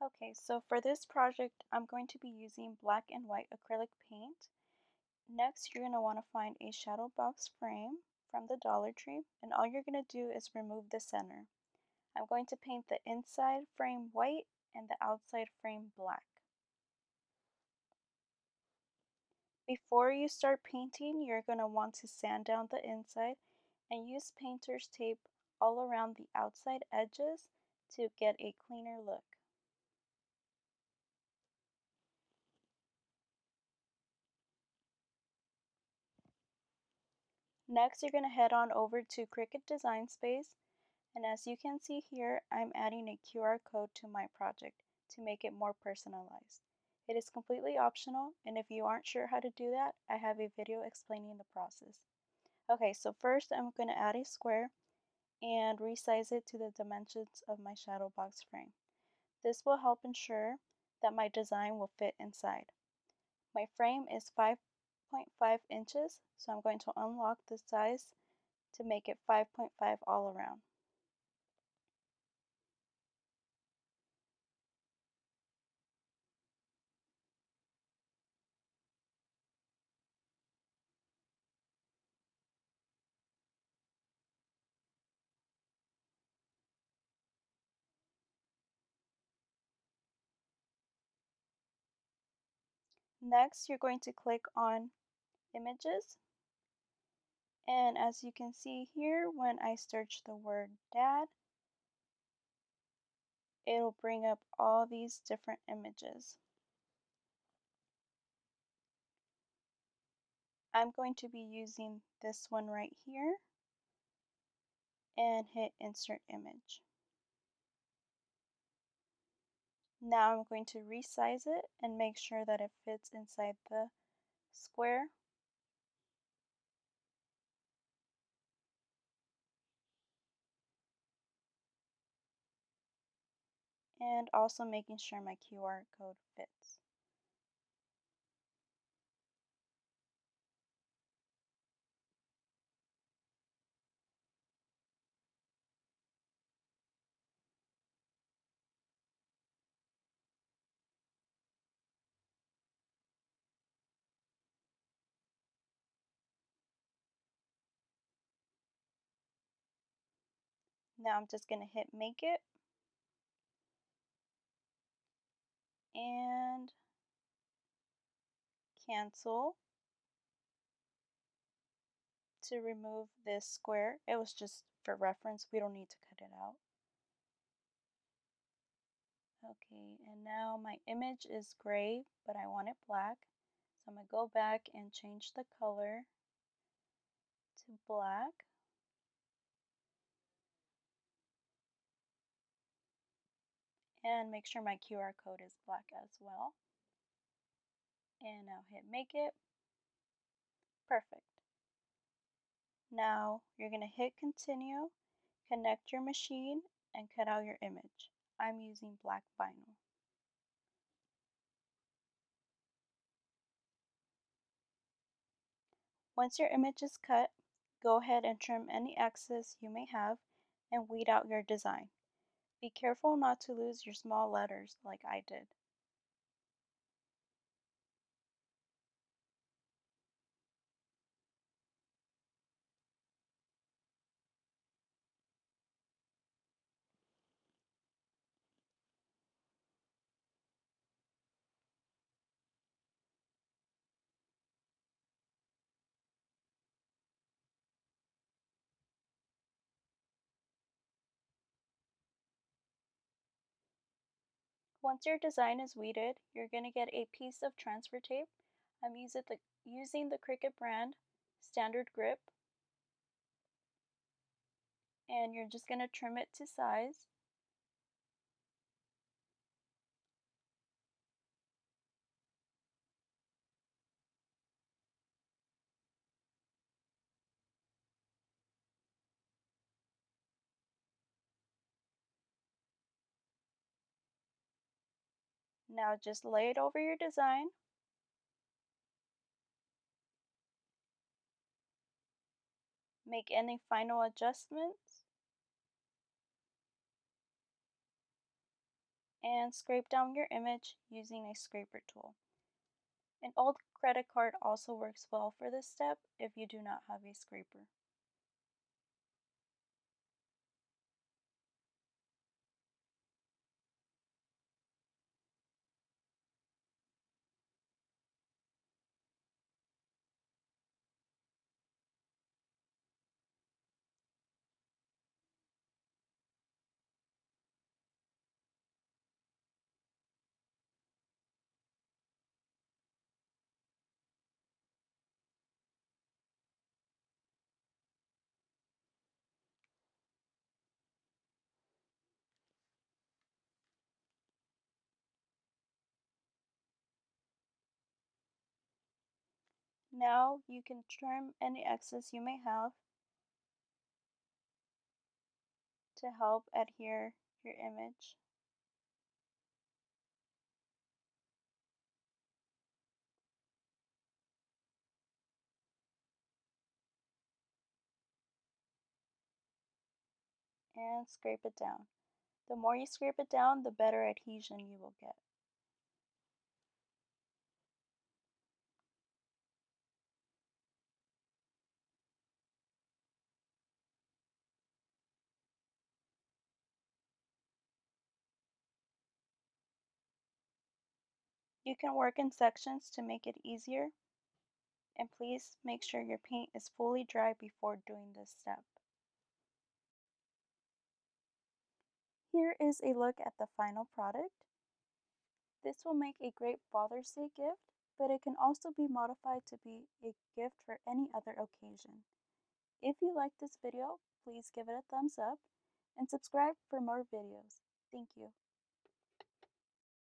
Okay, so for this project, I'm going to be using black and white acrylic paint. Next, you're going to want to find a shadow box frame from the Dollar Tree, and all you're going to do is remove the center. I'm going to paint the inside frame white and the outside frame black. Before you start painting, you're going to want to sand down the inside and use painter's tape all around the outside edges to get a cleaner look. Next, you're going to head on over to Cricut Design Space, and as you can see here, I'm adding a QR code to my project to make it more personalized. It is completely optional, and if you aren't sure how to do that, I have a video explaining the process. Okay, so first I'm going to add a square and resize it to the dimensions of my shadow box frame. This will help ensure that my design will fit inside. My frame is 5.5 inches, so I'm going to unlock the size to make it 5.5 all around. Next, you're going to click on Images, and as you can see here, when I search the word Dad, it'll bring up all these different images. I'm going to be using this one right here and hit Insert Image. Now I'm going to resize it and make sure that it fits inside the square. And also making sure my QR code fits. Now I'm just going to hit Make It and cancel to remove this square. It was just for reference, we don't need to cut it out. Okay, and now my image is gray, but I want it black. So I'm going to go back and change the color to black. And make sure my QR code is black as well. And now hit Make It. Perfect. Now you're going to hit Continue, connect your machine, and cut out your image. I'm using black vinyl. Once your image is cut, go ahead and trim any excess you may have and weed out your design. Be careful not to lose your small letters like I did. Once your design is weeded, you're going to get a piece of transfer tape. I'm using the Cricut brand Standard Grip, and you're just going to trim it to size. Now just lay it over your design. Make any final adjustments. and scrape down your image using a scraper tool. An old credit card also works well for this step if you do not have a scraper. Now you can trim any excess you may have to help adhere your image. And scrape it down. The more you scrape it down, the better adhesion you will get. You can work in sections to make it easier, and please make sure your paint is fully dry before doing this step. Here is a look at the final product. This will make a great Father's Day gift, but it can also be modified to be a gift for any other occasion. If you liked this video, please give it a thumbs up and subscribe for more videos. Thank you.